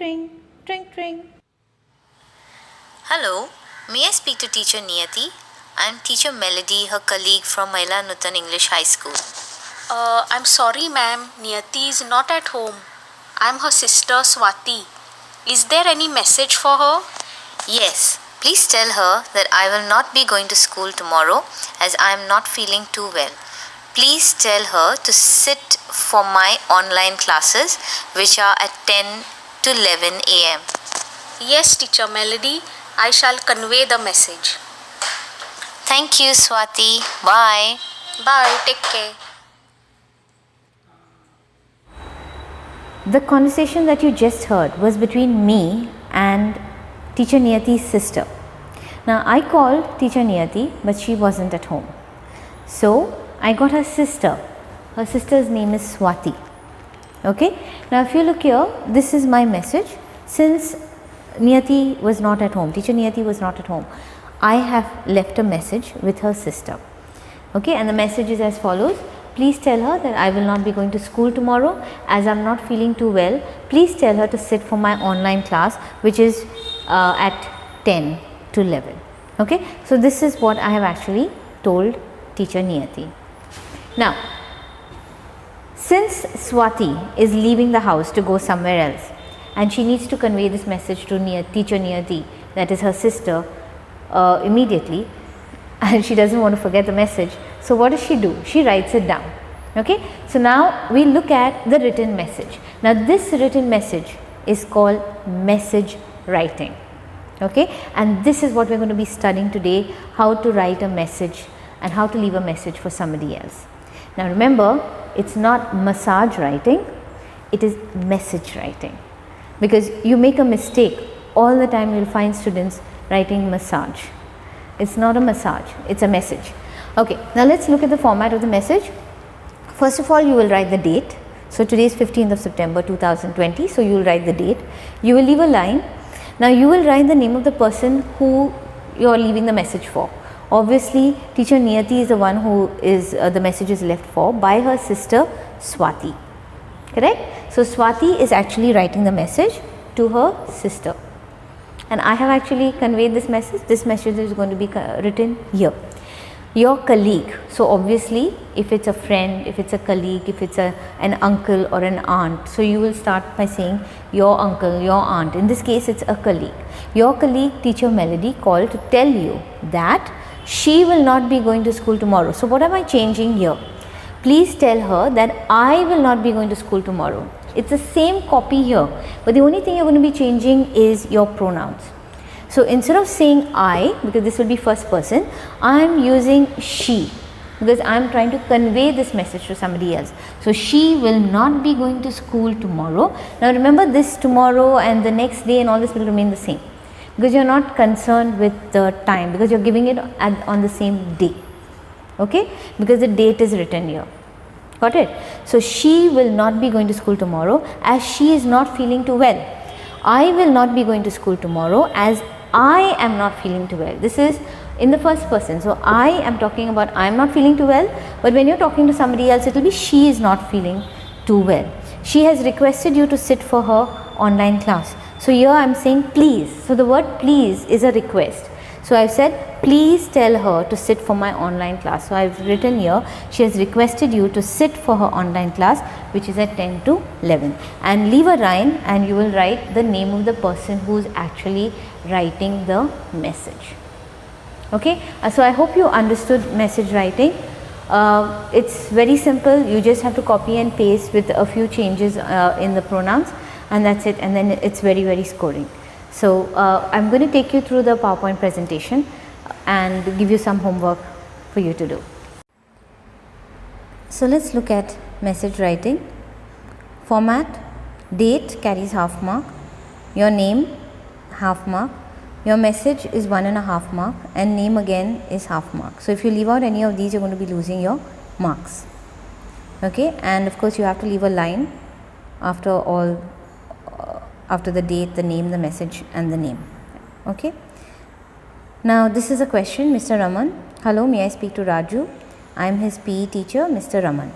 tring, tring, tring. Hello, may I speak to teacher Niyati? I am teacher Melody, her colleague from Maila Nutan English High School. I'm sorry, ma'am. Niyati is not at home. I'm her sister Swati. Is there any message for her? Yes, please tell her that I will not be going to school tomorrow as I am not feeling too well. Please tell her to sit for my online classes, which are at 10 to 11 am. Yes, teacher Melody. I shall convey the message. Thank you, Swati. Bye. Bye. Take care. The conversation that you just heard was between me and teacher Niyati's sister. Now I called teacher Niyati, but she wasn't at home. So I got her sister. Her sister's name is Swati. Okay. Now if you look here, this is my message. Since Niyati was not at home, teacher Niyati was not at home, I have left a message with her sister. Okay, and the message is as follows. Please tell her that I will not be going to school tomorrow as I am not feeling too well. Please tell her to sit for my online class, which is at 10 to 11. Okay, so this is what I have actually told teacher Niyati. Now, since Swati is leaving the house to go somewhere else and she needs to convey this message to teacher Niyati, that is her sister, immediately, and she doesn't want to forget the message. So what does she do? She writes it down. Okay. So now we look at the written message. Now this written message is called message writing. Okay. And this is what we are going to be studying today, how to write a message and how to leave a message for somebody else. Now remember, it's not massage writing, it is message writing, because you make a mistake all the time. You will find students writing massage. It's not a massage, it's a message. Okay, now let's look at the format of the message. First of all, you will write the date. So today is 15th of September 2020. So you will write the date. You will leave a line. Now you will write the name of the person who you are leaving the message for. Obviously, teacher Niyati is the one who is the message is left for by her sister Swati. Correct? So Swati is actually writing the message to her sister. And I have actually conveyed this message. This message is going to be written here. Your colleague. So obviously, if it's a friend, if it's a colleague, if it's an uncle or an aunt, so you will start by saying your uncle, your aunt. In this case, it's a colleague. Your colleague, teacher Melody, called to tell you that she will not be going to school tomorrow. So what am I changing here? Please tell her that I will not be going to school tomorrow. It's the same copy here, but the only thing you're going to be changing is your pronouns. So instead of saying I, because this will be first person, I am using she, because I am trying to convey this message to somebody else. So she will not be going to school tomorrow. Now remember, this tomorrow and the next day and all this will remain the same, because you are not concerned with the time, because you are giving it on the same day. Okay, because the date is written here. Got it? So she will not be going to school tomorrow as she is not feeling too well. I will not be going to school tomorrow as I am not feeling too well. This is in the first person. So I am talking about I am not feeling too well, but when you are talking to somebody else, it will be she is not feeling too well. She has requested you to sit for her online class. So here I am saying please. So the word please is a request. So I have said please tell her to sit for my online class. So I have written here, she has requested you to sit for her online class, which is at 10 to 11, and leave a line and you will write the name of the person who is actually writing the message. Okay, so I hope you understood message writing. It's very simple. You just have to copy and paste with a few changes in the pronouns, and that's it, and then it's very scoring. So I'm going to take you through the PowerPoint presentation and give you some homework for you to do. So let's look at message writing. Format: date carries half mark, your name half mark, your message is 1.5 mark, and name again is half mark. So if you leave out any of these, you're going to be losing your marks. Okay, and of course you have to leave a line after all, after the date, the name, the message and the name. Okay. Now this is a question. Mr. Raman, hello, may I speak to Raju? I am his PE teacher, Mr. Raman.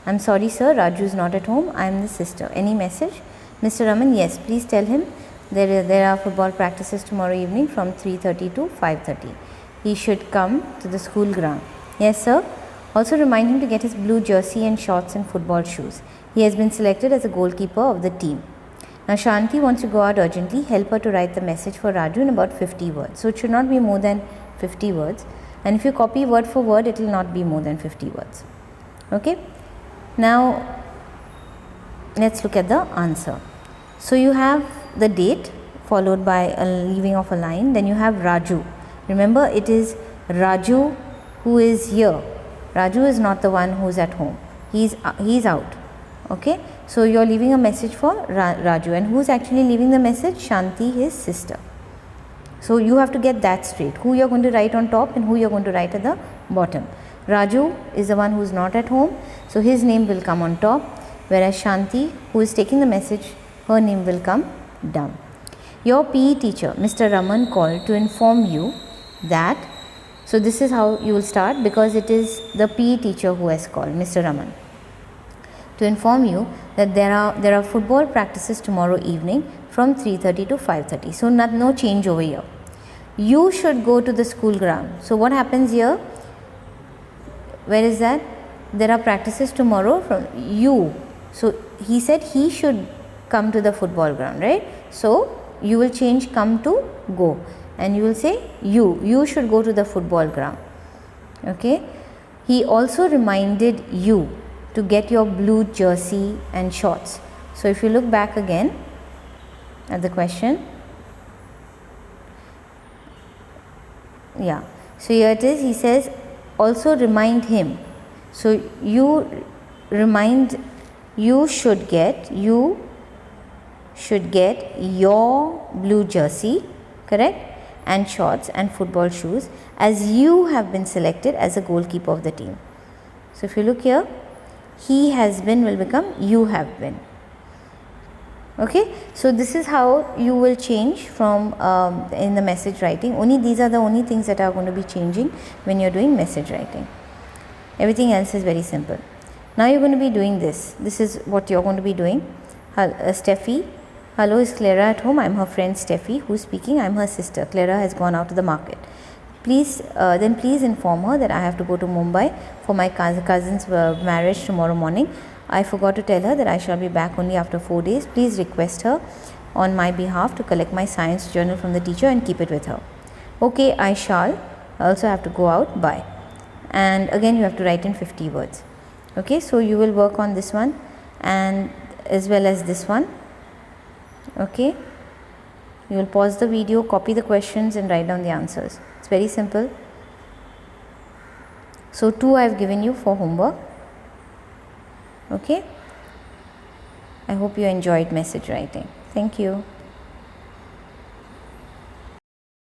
I am sorry sir, Raju is not at home. I am the sister. Any message? Mr. Raman, yes, please tell him there are football practices tomorrow evening from 3:30 to 5:30. He should come to the school ground. Yes, sir. Also remind him to get his blue jersey and shorts and football shoes. He has been selected as a goalkeeper of the team. Now Shanti wants to go out urgently. Help her to write the message for Raju in about 50 words. So it should not be more than 50 words. And if you copy word for word, it will not be more than 50 words. Okay. Now let's look at the answer. So you have the date followed by a leaving of a line. Then you have Raju. Remember, it is Raju who is here. Raju is not the one who is at home. He's out. Okay. So you are leaving a message for Raju, and who is actually leaving the message? Shanti, his sister. So you have to get that straight. Who you are going to write on top and who you are going to write at the bottom. Raju is the one who is not at home, so his name will come on top, whereas Shanti, who is taking the message, her name will come down. Your PE teacher, Mr. Raman, called to inform you that, so this is how you will start, because it is the PE teacher who has called, Mr. Raman, to inform you that there are football practices tomorrow evening from 3:30 to 5:30. So no change over here. You should go to the school ground. So what happens here? Where is that? There are practices tomorrow from you. So he said he should come to the football ground, right? So you will change come to go, and you will say you should go to the football ground. Okay. He also reminded you to get your blue jersey and shorts. So if you look back again at the question, yeah, so here it is. He says also remind him. So you should get your blue jersey, correct, and shorts and football shoes, as you have been selected as a goalkeeper of the team. So if you look here, he has been will become you have been. Okay, so this is how you will change from in the message writing. Only these are the only things that are going to be changing when you're doing message writing. Everything else is very simple. Now you're going to be doing this. This is what you're going to be doing. Steffi, hello, is Clara at home? I'm her friend Steffi. Who's speaking? I'm her sister. Clara has gone out to the market. Please inform her that I have to go to Mumbai for my cousin's marriage tomorrow morning. I forgot to tell her that I shall be back only after 4 days. Please request her on my behalf to collect my science journal from the teacher and keep it with her. Okay, I shall. I also have to go out. Bye. And again you have to write in 50 words. Okay, so you will work on this one and as well as this one. Okay, you will pause the video, copy the questions and write down the answers. It's very simple. So 2 I have given you for homework. Okay, I hope you enjoyed message writing. Thank you.